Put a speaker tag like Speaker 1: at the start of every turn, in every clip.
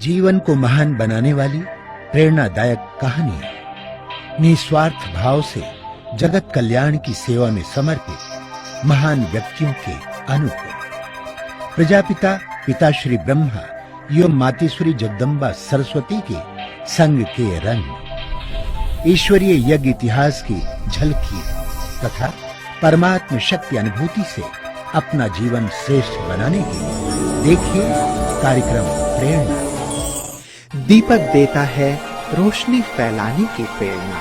Speaker 1: जीवन को महान बनाने वाली प्रेरणादायक कहानी। निस्वार्थ भाव से जगत कल्याण की सेवा में समर्पित महान व्यक्तियों के अनुभव। प्रजापिता पिताश्री ब्रह्मा एवं मातेश्वरी जगदम्बा सरस्वती के संग के रंग, ईश्वरीय यज्ञ इतिहास की झलकी तथा परमात्म शक्ति अनुभूति से अपना जीवन श्रेष्ठ बनाने के लिए देखिए कार्यक्रम प्रेरणा।
Speaker 2: दीपक देता है रोशनी फैलाने की प्रेरणा,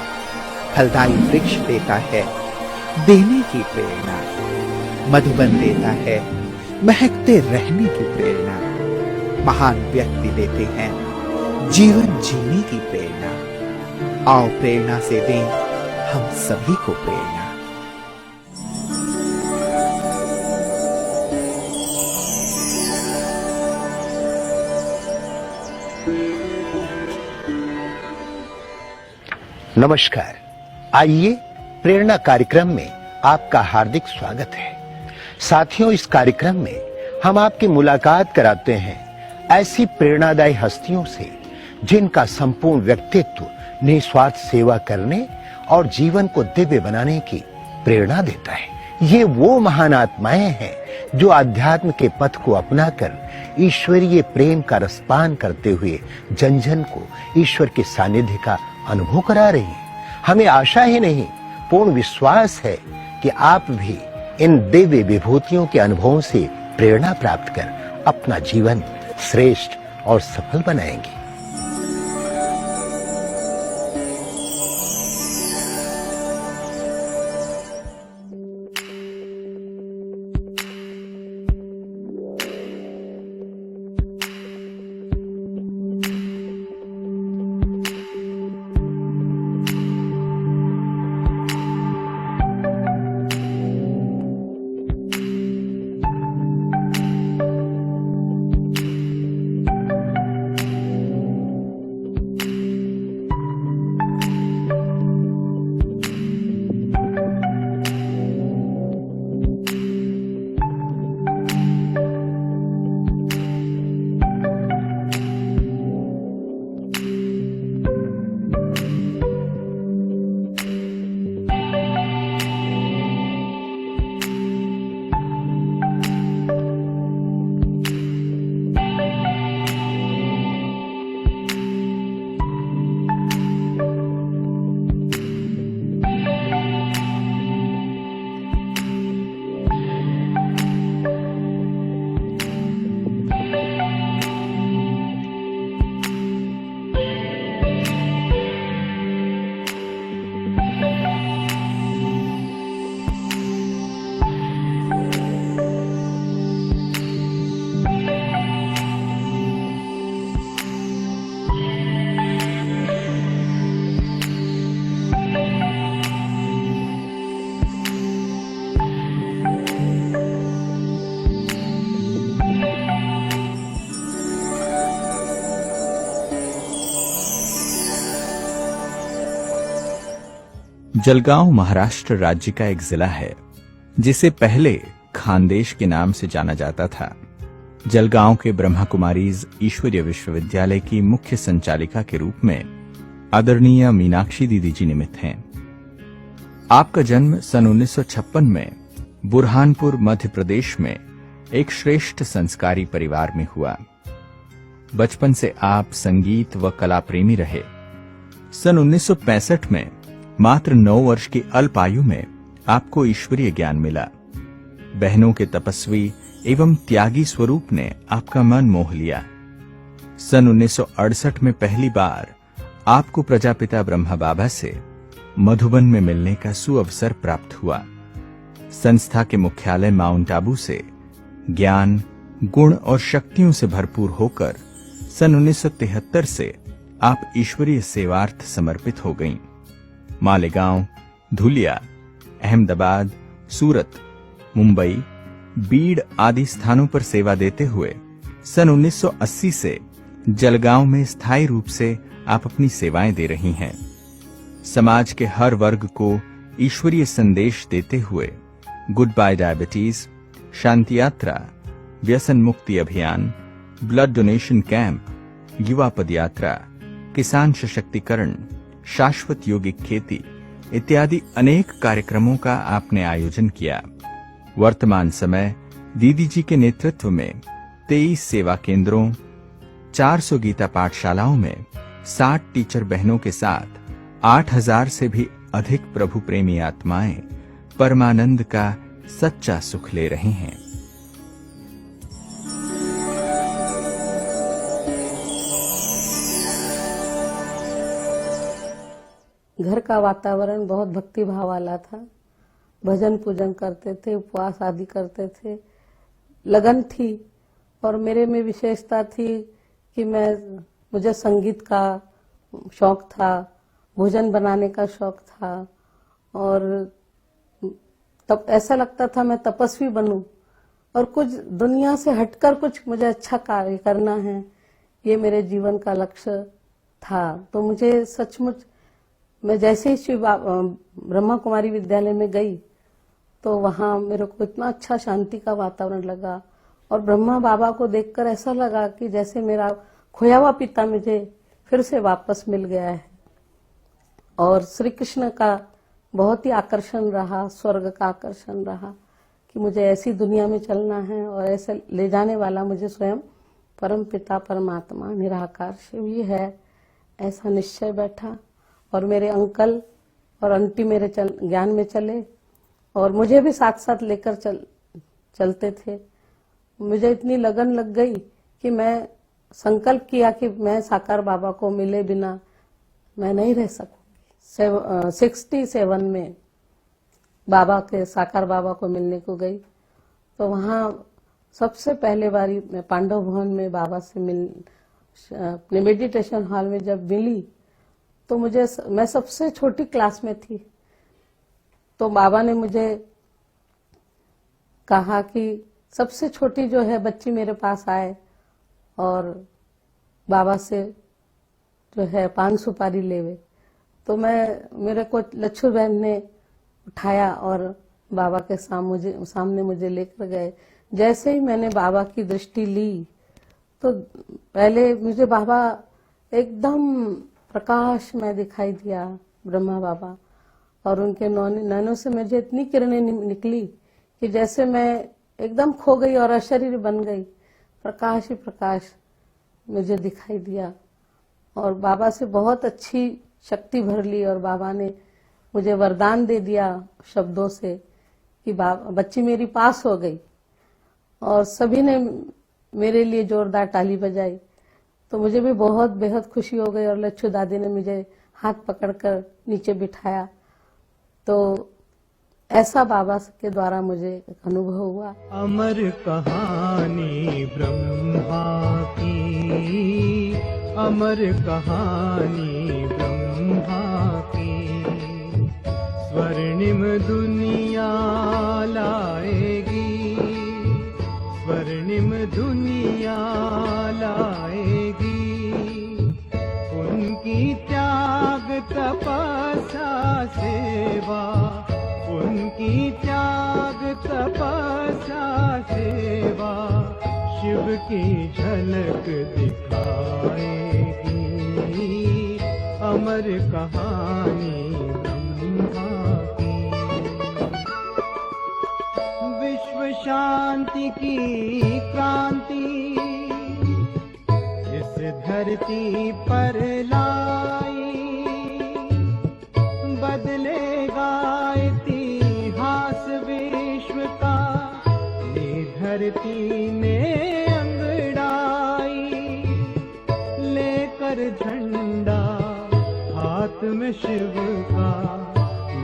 Speaker 2: फलदायी वृक्ष देता है देने की प्रेरणा, मधुबन देता है महकते रहने की प्रेरणा, महान व्यक्ति देते हैं जीवन जीने की प्रेरणा। आओ प्रेरणा से दें हम सभी को प्रेरणा।
Speaker 1: नमस्कार, आइए प्रेरणा कार्यक्रम में आपका हार्दिक स्वागत है। साथियों, इस कार्यक्रम में हम आपकी मुलाकात कराते हैं ऐसी प्रेरणादायी हस्तियों से जिनका संपूर्ण व्यक्तित्व निस्वार्थ सेवा करने और जीवन को दिव्य बनाने की प्रेरणा देता है। ये वो महान आत्माएं हैं जो अध्यात्म के पथ को अपनाकर ईश्वरीय प्रेम का रसपान करते हुए जन जन को ईश्वर के सानिध्य का अनुभव करा रही है। हमें आशा ही नहीं, पूर्ण विश्वास है कि आप भी इन दिव्य विभूतियों के अनुभवों से प्रेरणा प्राप्त कर अपना जीवन श्रेष्ठ और सफल बनाएंगे।
Speaker 3: जलगांव महाराष्ट्र राज्य का एक जिला है जिसे पहले खानदेश के नाम से जाना जाता था। जलगांव के ब्रह्मा कुमारीज ईश्वरीय विश्वविद्यालय की मुख्य संचालिका के रूप में आदरणीय मीनाक्षी दीदी जी निमित्त हैं। आपका जन्म सन 1956 में बुरहानपुर मध्य प्रदेश में एक श्रेष्ठ संस्कारी परिवार में हुआ। बचपन से आप संगीत व कला प्रेमी रहे। सन 1965 में मात्र 9 वर्ष की अल्प आयु में आपको ईश्वरीय ज्ञान मिला। बहनों के तपस्वी एवं त्यागी स्वरूप ने आपका मन मोह लिया। सन 1968 में पहली बार आपको प्रजापिता ब्रह्मा बाबा से मधुबन में मिलने का सुअवसर प्राप्त हुआ। संस्था के मुख्यालय माउंट आबू से ज्ञान, गुण और शक्तियों से भरपूर होकर सन 1973 से आप ईश्वरीय सेवार्थ समर्पित हो गईं। मालेगांव, धुलिया, अहमदाबाद, सूरत, मुंबई, बीड़ आदि स्थानों पर सेवा देते हुए सन 1980 से जलगांव में स्थायी रूप से आप अपनी सेवाएं दे रही हैं। समाज के हर वर्ग को ईश्वरीय संदेश देते हुए गुड बाय डायबिटीज, शांति यात्रा, व्यसन मुक्ति अभियान, ब्लड डोनेशन कैंप, युवा पदयात्रा, किसान सशक्तिकरण, शाश्वत यौगिक खेती इत्यादि अनेक कार्यक्रमों का आपने आयोजन किया। वर्तमान समय दीदी जी के नेतृत्व में 23 सेवा केंद्रों, 400 गीता पाठशालाओं में 60 टीचर बहनों के साथ 8000 से भी अधिक प्रभु प्रेमी आत्माएं परमानंद का सच्चा सुख ले रही हैं।
Speaker 4: घर का वातावरण बहुत भक्ति भाव वाला था। भजन पूजन करते थे, उपवास आदि करते थे, लगन थी। और मेरे में विशेषता थी कि मुझे संगीत का शौक था, भोजन बनाने का शौक था। और तब ऐसा लगता था मैं तपस्वी बनूं और कुछ दुनिया से हटकर कुछ मुझे अच्छा कार्य करना है, ये मेरे जीवन का लक्ष्य था। तो मुझे सचमुच मैं जैसे ही श्री ब्रह्मा कुमारी विद्यालय में गई तो वहां मेरे को इतना अच्छा शांति का वातावरण लगा और ब्रह्मा बाबा को देखकर ऐसा लगा कि जैसे मेरा खोया हुआ पिता मुझे फिर से वापस मिल गया है। और श्री कृष्ण का बहुत ही आकर्षण रहा, स्वर्ग का आकर्षण रहा कि मुझे ऐसी दुनिया में चलना है और ऐसे ले जाने वाला मुझे स्वयं परम पिता परमात्मा निराकार शिव ही है, ऐसा निश्चय बैठा। और मेरे अंकल और आंटी मेरे ज्ञान में चले और मुझे भी साथ साथ लेकर चलते थे। मुझे इतनी लगन लग गई कि मैं संकल्प किया कि मैं साकार बाबा को मिले बिना मैं नहीं रह सकूंगी। 67 में बाबा के साकार बाबा को मिलने को गई तो वहाँ सबसे पहले बारी मैं पांडव भवन में बाबा से अपने मेडिटेशन हॉल में जब मिली तो मैं सबसे छोटी क्लास में थी। तो बाबा ने मुझे कहा कि सबसे छोटी जो है बच्ची मेरे पास आए और बाबा से जो है पान सुपारी लेवे। तो मेरे को लच्छू बहन ने उठाया और बाबा के सामने मुझे लेकर गए। जैसे ही मैंने बाबा की दृष्टि ली तो पहले मुझे बाबा एकदम प्रकाश में दिखाई दिया, ब्रह्मा बाबा, और उनके नैनों से मुझे इतनी किरणें निकली कि जैसे मैं एकदम खो गई और अशरीर बन गई। प्रकाश ही प्रकाश मुझे दिखाई दिया और बाबा से बहुत अच्छी शक्ति भर ली और बाबा ने मुझे वरदान दे दिया शब्दों से कि बच्ची मेरी पास हो गई। और सभी ने मेरे लिए जोरदार ताली बजाई तो मुझे भी बहुत बेहद खुशी हो गई। और लच्छू दादी ने मुझे हाथ पकड़कर नीचे बिठाया। तो ऐसा बाबा के द्वारा मुझे एक अनुभव हुआ।
Speaker 5: अमर कहानी ब्रह्मा की, अमर कहानी ब्रह्मा की, स्वर्णिम दुनिया लाएगी, स्वर्णिम दुनिया लाएगी। उनकी त्याग तपस्या सेवा, उनकी त्याग तपस्या सेवा शिव की झलक दिखाएगी। अमर कहानी ब्रह्मा की, विश्व शांति की क्रांति इस धरती पर लाई, बदलेगा इतिहास विश्व का, ये धरती ने अंगड़ाई। लेकर झंडा हाथ में शिव का,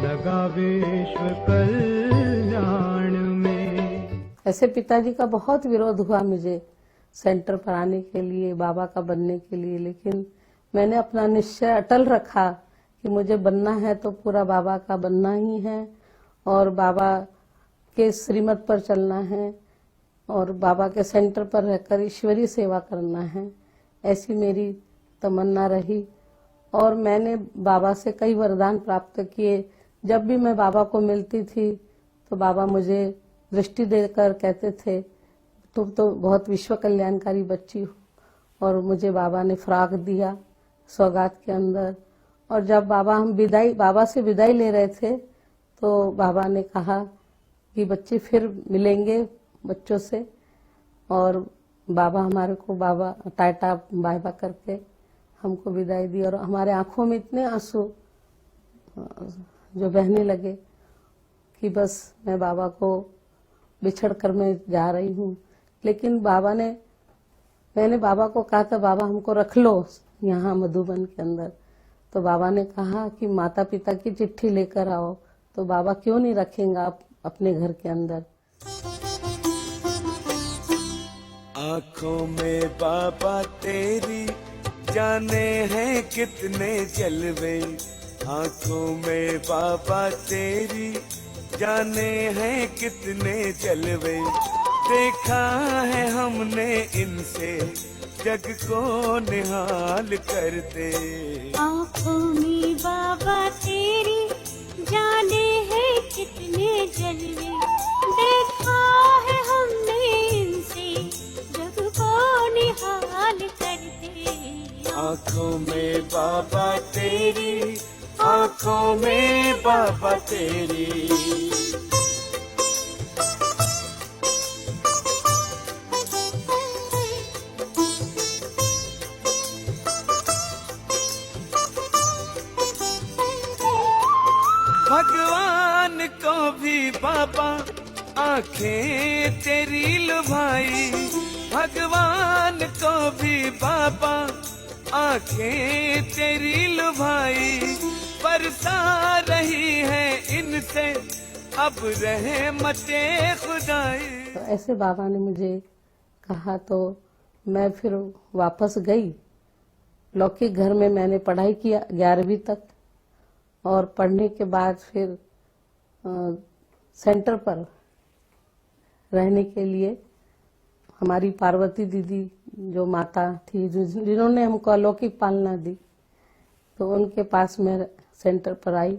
Speaker 5: लगा विश्व कल्याण में।
Speaker 4: ऐसे पिताजी का बहुत विरोध हुआ मुझे सेंटर पर आने के लिए, बाबा का बनने के लिए, लेकिन मैंने अपना निश्चय अटल रखा कि मुझे बनना है तो पूरा बाबा का बनना ही है और बाबा के श्रीमत पर चलना है और बाबा के सेंटर पर रहकर ईश्वरीय सेवा करना है। ऐसी मेरी तमन्ना रही और मैंने बाबा से कई वरदान प्राप्त किए। जब भी मैं बाबा को मिलती थी तो बाबा मुझे दृष्टि देकर कहते थे, तुम तो बहुत विश्व कल्याणकारी बच्ची हो। और मुझे बाबा ने फ्रॉक दिया सौगात के अंदर। और जब बाबा से विदाई ले रहे थे तो बाबा ने कहा कि बच्चे फिर मिलेंगे बच्चों से। और बाबा हमारे को टाटा बाय बाय करके हमको विदाई दी। और हमारे आंखों में इतने आंसू जो बहने लगे कि बस मैं बाबा को बिछड़ कर मैं जा रही हूँ। लेकिन मैंने बाबा को कहा था, बाबा हमको रख लो यहाँ मधुबन के अंदर। तो बाबा ने कहा कि माता पिता की चिट्ठी लेकर आओ। तो बाबा क्यों नहीं रखेंगे आप अपने घर के अंदर।
Speaker 6: आँखों में बाबा तेरी जाने हैं कितने जलवे, आँखों में बाबा तेरी जाने हैं कितने जलवे। देखा है हमने इनसे जग को निहाल करते।
Speaker 7: आँखों में बाबा तेरी जाने हैं कितने जलवे, देखा है हमने इनसे जग को निहाल करते।
Speaker 6: आँखों में बाबा तेरी, आँखों में बाबा तेरी। भगवान को भी बाबा आंखें तेरी लुभाई, भगवान को भी बाबा आंखें तेरी लुभाई। बरसा रही है इनसे अब रहमते खुदाई।
Speaker 4: तो ऐसे बाबा ने मुझे कहा तो मैं फिर वापस गई। लौकिक घर में मैंने पढ़ाई किया 11वीं तक। और पढ़ने के बाद फिर सेंटर पर रहने के लिए हमारी पार्वती दीदी जो माता थी जिन्होंने हमको अलौकिक पालना दी, तो उनके पास मैं सेंटर पर आई।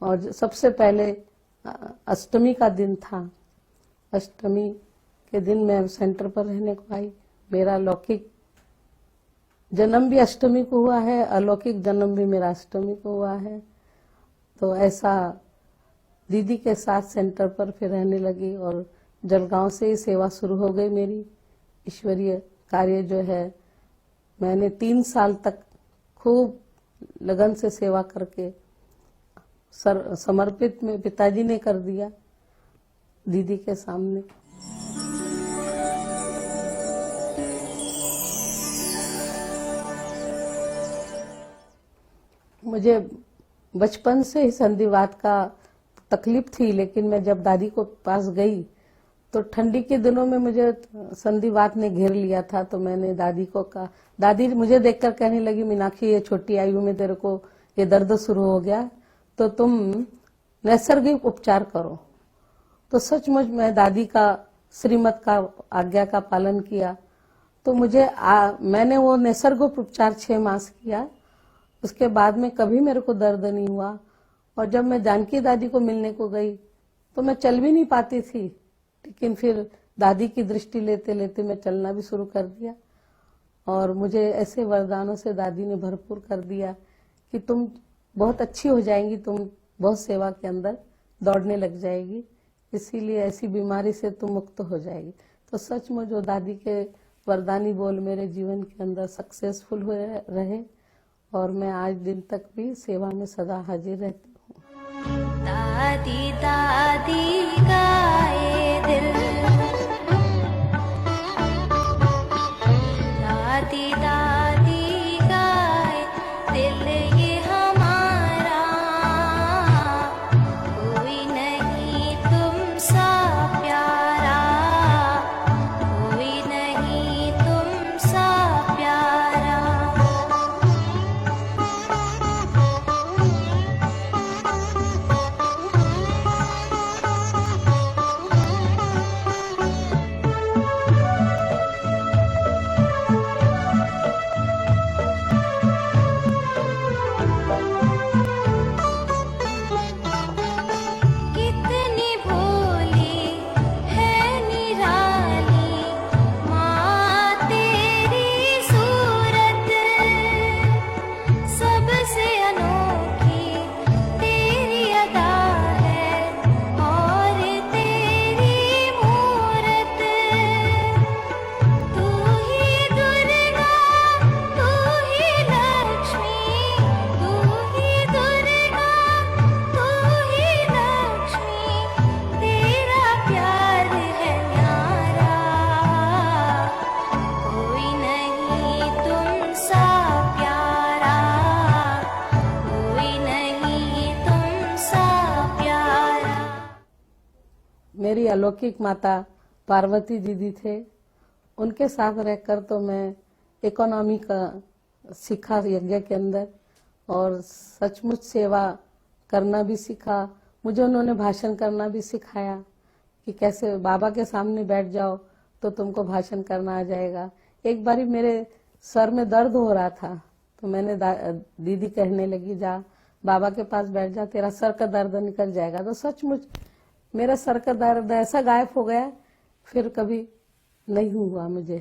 Speaker 4: और सबसे पहले अष्टमी का दिन था। अष्टमी के दिन मैं सेंटर पर रहने को आई। मेरा लौकिक जन्म भी अष्टमी को हुआ है, अलौकिक जन्म भी मेरा अष्टमी को हुआ है। तो ऐसा दीदी के साथ सेंटर पर फिर रहने लगी। और जलगांव से ही सेवा शुरू हो गई मेरी। ईश्वरीय कार्य जो है मैंने 3 साल तक खूब लगन से सेवा करके समर्पित में पिताजी ने कर दिया दीदी के सामने। मुझे बचपन से ही संधिवात का तकलीफ थी, लेकिन मैं जब दादी को पास गई तो ठंडी के दिनों में मुझे संधिवात ने घेर लिया था। तो मैंने दादी को कहा, दादी मुझे देखकर कहने लगी, मीनाक्षी ये छोटी आयु में तेरे को ये दर्द शुरू हो गया तो तुम नैसर्गिक उपचार करो। तो सचमुच मैं दादी का श्रीमत का आज्ञा का पालन किया। तो मैंने वो नैसर्गिक उपचार 6 मास किया। उसके बाद में कभी मेरे को दर्द नहीं हुआ। और जब मैं जानकी दादी को मिलने को गई तो मैं चल भी नहीं पाती थी, लेकिन फिर दादी की दृष्टि लेते लेते मैं चलना भी शुरू कर दिया। और मुझे ऐसे वरदानों से दादी ने भरपूर कर दिया कि तुम बहुत अच्छी हो जाएंगी, तुम बहुत सेवा के अंदर दौड़ने लग जाएगी, इसीलिए ऐसी बीमारी से तुम मुक्त हो जाएगी। तो सचमुच जो दादी के वरदानी बोल मेरे जीवन के अंदर सक्सेसफुल हुए रहे और मैं आज दिन तक भी सेवा में सदा हाजिर रहती हूँ।
Speaker 7: दादी दादी गाए दिल, दादी दादी गाए दिल ये हमारा, कोई नहीं तुम सा प्यारा, कोई नहीं तुम सा प्यारा।
Speaker 4: लौकिक माता पार्वती दीदी थे, उनके साथ रहकर तो मैं इकोनॉमी का सीखा यज्ञ के अंदर, और सचमुच सेवा करना भी सीखा। मुझे उन्होंने भाषण करना भी सिखाया कि कैसे बाबा के सामने बैठ जाओ तो तुमको भाषण करना आ जाएगा। एक बारी मेरे सर में दर्द हो रहा था तो मैंने दीदी कहने लगी, जा बाबा के पास बैठ जा, तेरा सर का दर्द निकल जाएगा। तो सचमुच मेरा सर का दर्द ऐसा गायब हो गया, फिर कभी नहीं हुआ मुझे।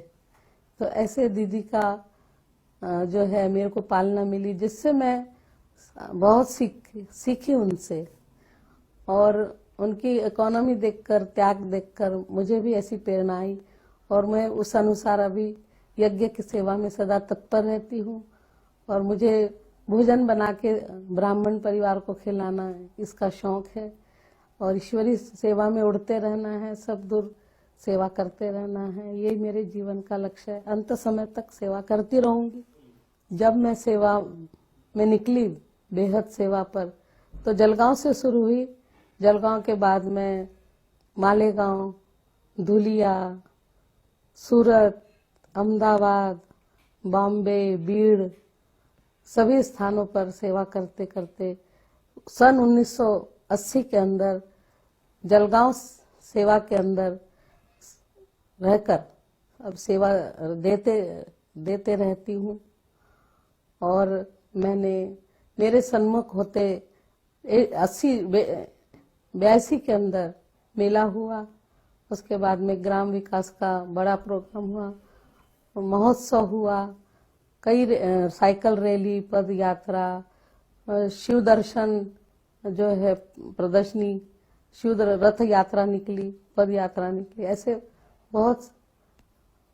Speaker 4: तो ऐसे दीदी का जो है मेरे को पालना मिली, जिससे मैं बहुत सीखी उनसे, और उनकी इकोनॉमी देखकर, त्याग देखकर मुझे भी ऐसी प्रेरणा आई, और मैं उस अनुसार अभी यज्ञ की सेवा में सदा तत्पर रहती हूँ। और मुझे भोजन बना के ब्राह्मण परिवार को खिलाना इसका शौक है, और ईश्वरी सेवा में उड़ते रहना है, सब दूर सेवा करते रहना है, यही मेरे जीवन का लक्ष्य है। अंत समय तक सेवा करती रहूंगी। जब मैं सेवा में निकली बेहद सेवा पर, तो जलगांव से शुरू हुई। जलगांव के बाद मैं मालेगांव, धुलिया, सूरत, अहमदाबाद, बॉम्बे, बीड़, सभी स्थानों पर सेवा करते करते सन 1980 के अंदर जलगांव सेवा के अंदर रहकर अब सेवा देते रहती हूँ। और मैंने मेरे सन्मुख होते 82 के अंदर मेला हुआ, उसके बाद में ग्राम विकास का बड़ा प्रोग्राम हुआ, महोत्सव हुआ, कई साइकिल रैली, पद यात्रा, शिव दर्शन जो है प्रदर्शनी, शिव रथ यात्रा निकली, पद यात्रा निकली, ऐसे बहुत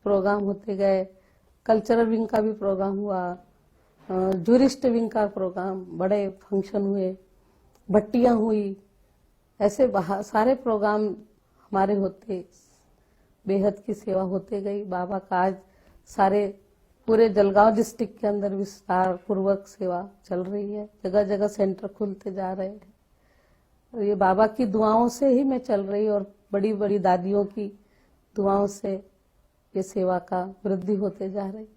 Speaker 4: प्रोग्राम होते गए। कल्चरल विंग का भी प्रोग्राम हुआ, जूरिस्ट विंग का प्रोग्राम, बड़े फंक्शन हुए, भट्टियां हुई, ऐसे सारे प्रोग्राम हमारे होते, बेहद की सेवा होते गई। बाबा का आज सारे पूरे जलगांव डिस्ट्रिक्ट के अंदर विस्तार पूर्वक सेवा चल रही है, जगह जगह सेंटर खुलते जा रहे हैं। और ये बाबा की दुआओं से ही मैं चल रही, और बड़ी बड़ी दादियों की दुआओं से ये सेवा का वृद्धि होते जा रही है।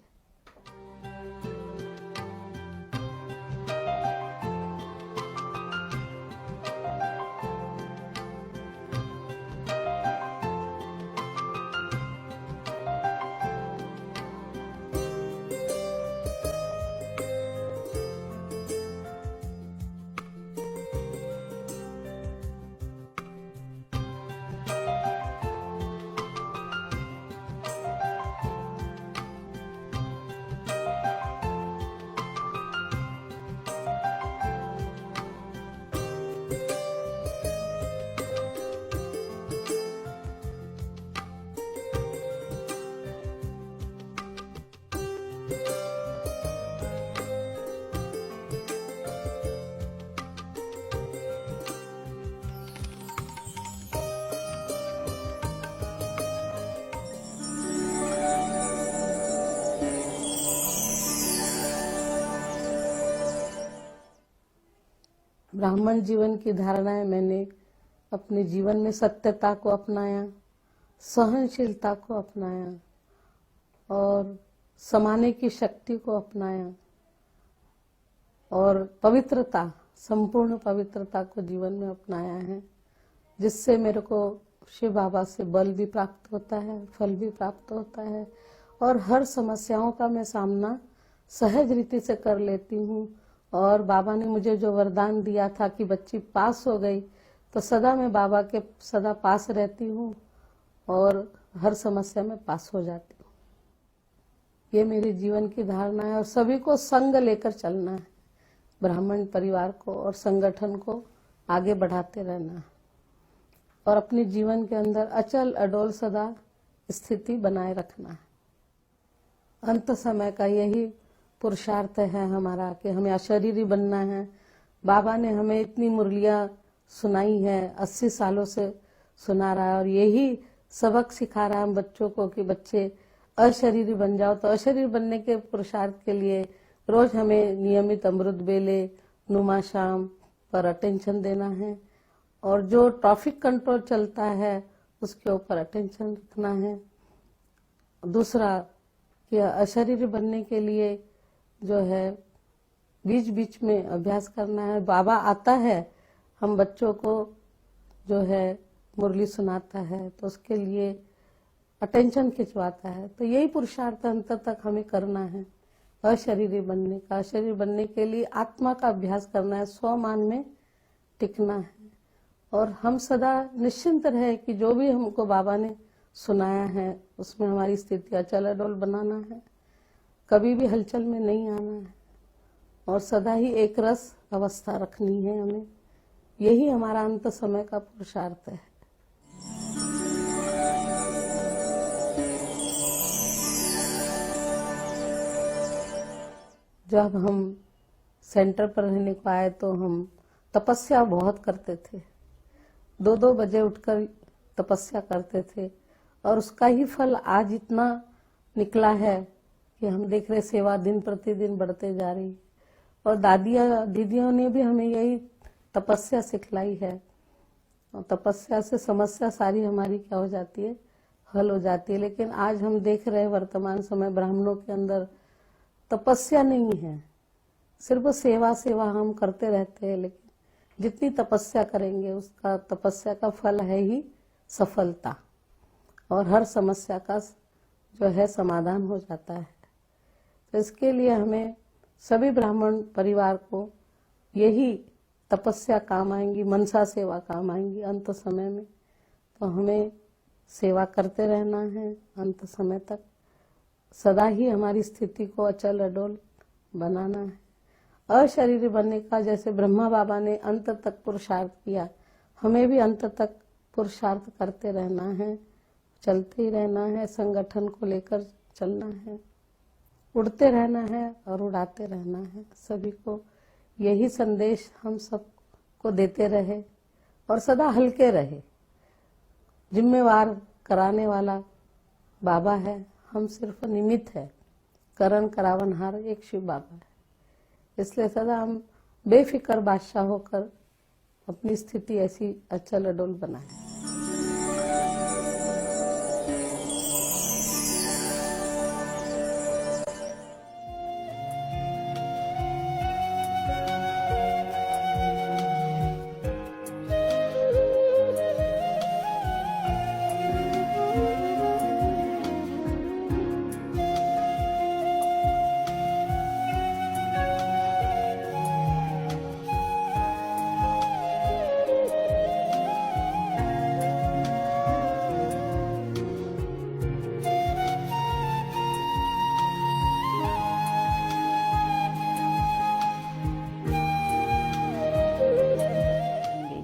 Speaker 4: ब्राह्मण जीवन की धारणाएं मैंने अपने जीवन में सत्यता को अपनाया, सहनशीलता को अपनाया, और समाने की शक्ति को अपनाया, और पवित्रता, संपूर्ण पवित्रता को जीवन में अपनाया है, जिससे मेरे को शिव बाबा से बल भी प्राप्त होता है, फल भी प्राप्त होता है, और हर समस्याओं का मैं सामना सहज रीति से कर लेती हूँ। और बाबा ने मुझे जो वरदान दिया था कि बच्ची पास हो गई, तो सदा मैं बाबा के सदा पास रहती हूँ और हर समस्या में पास हो जाती हूँ। ये मेरे जीवन की धारणा है, और सभी को संग लेकर चलना है, ब्राह्मण परिवार को और संगठन को आगे बढ़ाते रहना है, और अपने जीवन के अंदर अचल अडोल सदा स्थिति बनाए रखना है। अंत समय का यही पुरुषार्थ है हमारा कि हमें अशरीरी बनना है। बाबा ने हमें इतनी मुरलियां सुनाई है, 80 सालों से सुना रहा है, और यही सबक सिखा रहा है हम बच्चों को कि बच्चे अशरीरी बन जाओ। तो अशरीर बनने के पुरुषार्थ के लिए रोज हमें नियमित अमृत बेले, नुमा शाम पर अटेंशन देना है, और जो ट्रैफिक कंट्रोल चलता है उसके ऊपर अटेंशन रखना है। दूसरा कि अशरीरी बनने के लिए जो है बीच बीच में अभ्यास करना है। बाबा आता है, हम बच्चों को जो है मुरली सुनाता है तो उसके लिए अटेंशन खिंचवाता है। तो यही पुरुषार्थ अंत तक हमें करना है, अशरीरी बनने का। अशरीर बनने के लिए आत्मा का अभ्यास करना है, स्वमान में टिकना है। और हम सदा निश्चिंत रहे कि जो भी हमको बाबा ने सुनाया है उसमें हमारी स्थिति अचल अडोल बनाना है, कभी भी हलचल में नहीं आना है और सदा ही एक रस अवस्था रखनी है हमें। यही हमारा अंत समय का पुरुषार्थ है। जब हम सेंटर पर रहने को आए तो हम तपस्या बहुत करते थे, 2-2 बजे उठकर तपस्या करते थे और उसका ही फल आज इतना निकला है कि हम देख रहे सेवा दिन प्रतिदिन बढ़ते जा रही है। और दादियाँ दीदियों ने भी हमें यही तपस्या सिखलाई है और तपस्या से समस्या सारी हमारी क्या हो जाती है, हल हो जाती है। लेकिन आज हम देख रहे हैं वर्तमान समय ब्राह्मणों के अंदर तपस्या नहीं है, सिर्फ सेवा सेवा हम करते रहते हैं। लेकिन जितनी तपस्या करेंगे उसका तपस्या का फल है ही सफलता और हर समस्या का जो है समाधान हो जाता है। तो इसके लिए हमें सभी ब्राह्मण परिवार को यही तपस्या काम आएंगी, मनसा सेवा काम आएंगी अंत समय में। तो हमें सेवा करते रहना है अंत समय तक, सदा ही हमारी स्थिति को अचल अडोल बनाना है। अशरीरी बनने का जैसे ब्रह्मा बाबा ने अंत तक पुरुषार्थ किया, हमें भी अंत तक पुरुषार्थ करते रहना है, चलते ही रहना है, संगठन को लेकर चलना है, उड़ते रहना है और उड़ाते रहना है। सभी को यही संदेश हम सबको देते रहे और सदा हल्के रहे। जिम्मेवार कराने वाला बाबा है, हम सिर्फ निमित्त है, करण करावनहार एक शिव बाबा है। इसलिए सदा हम बेफिक्र बादशाह होकर अपनी स्थिति ऐसी अचल अडोल बनाएं।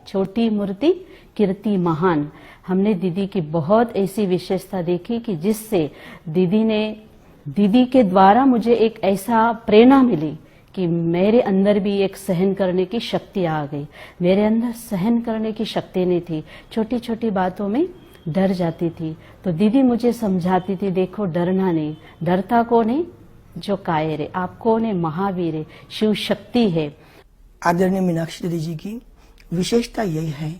Speaker 8: छोटी मूर्ति कीर्ति महान। हमने दीदी की बहुत ऐसी विशेषता देखी कि जिससे दीदी के द्वारा मुझे एक ऐसा प्रेरणा मिली कि मेरे अंदर भी एक सहन करने की शक्ति आ गई। मेरे अंदर सहन करने की शक्ति नहीं थी, छोटी छोटी बातों में डर जाती थी। तो दीदी मुझे समझाती थी, देखो डरना नहीं, डरता कौन है, जो कायर है। आप कौन है, महावीर है, शिव शक्ति है।
Speaker 9: आदरणीय मीनाक्षी दीदी जी की विशेषता यही है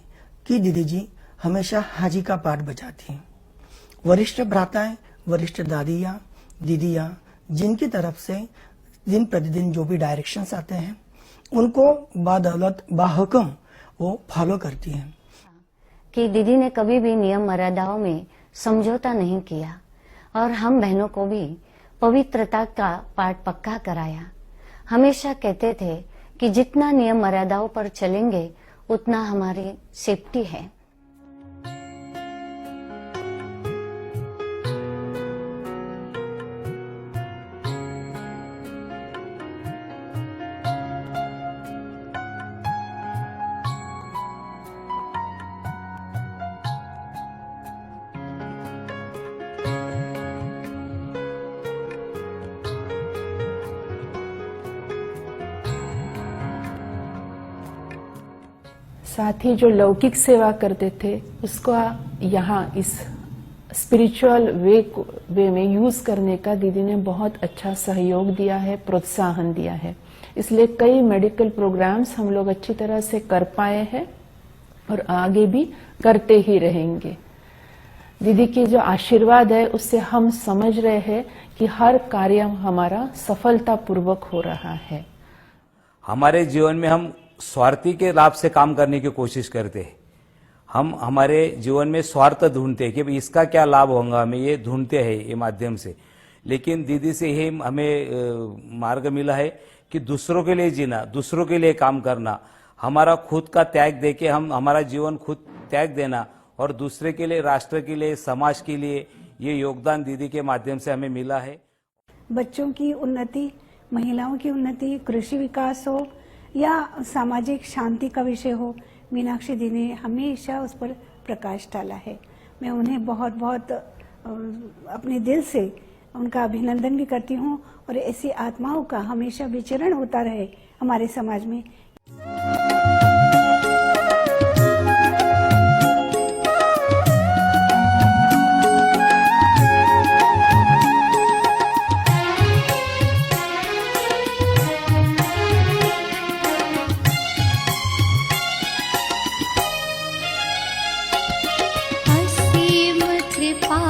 Speaker 9: कि दीदी जी हमेशा हाजी का पाठ बजाती हैं। वरिष्ठ भ्राताएं, वरिष्ठ दादियां, दीदियां, जिनकी तरफ से दिन प्रतिदिन जो भी डायरेक्शंस आते हैं उनको बादौलत बाहुकम वो फॉलो करती हैं।
Speaker 10: कि दीदी ने कभी भी नियम मर्यादाओं में समझौता नहीं किया और हम बहनों को भी पवित्रता का पाठ पक्का कराया। हमेशा कहते थे कि जितना नियम मर्यादाओं पर चलेंगे उतना हमारी सेफ्टी है।
Speaker 11: साथ ही जो लौकिक सेवा करते थे उसको यहाँ इस स्पिरिचुअल वे में यूज करने का दीदी ने बहुत अच्छा सहयोग दिया है, प्रोत्साहन दिया है। इसलिए कई मेडिकल प्रोग्राम्स हम लोग अच्छी तरह से कर पाए हैं और आगे भी करते ही रहेंगे। दीदी के जो आशीर्वाद है उससे हम समझ रहे हैं कि हर कार्य हमारा सफलतापूर्वक हो रहा है।
Speaker 12: हमारे जीवन में हम स्वार्थी के लाभ से काम करने की कोशिश करते हैं। हम हमारे जीवन में स्वार्थ ढूंढते हैं कि भाई इसका क्या लाभ होगा, हमें ये ढूंढते हैं ये माध्यम से। लेकिन दीदी से ही हमें मार्ग मिला है कि दूसरों के लिए जीना, दूसरों के लिए काम करना, हमारा खुद का त्याग देके हम हमारा जीवन खुद त्याग देना और दूसरे के लिए, राष्ट्र के लिए, समाज के लिए ये योगदान दीदी के माध्यम से हमें मिला है।
Speaker 13: बच्चों की उन्नति, महिलाओं की उन्नति, कृषि विकास हो या सामाजिक शांति का विषय हो, मीनाक्षी दी ने हमेशा उस पर प्रकाश डाला है। मैं उन्हें बहुत बहुत अपने दिल से उनका अभिनंदन भी करती हूँ और ऐसी आत्माओं का हमेशा विचरण होता रहे हमारे समाज में।
Speaker 7: असीम कृपा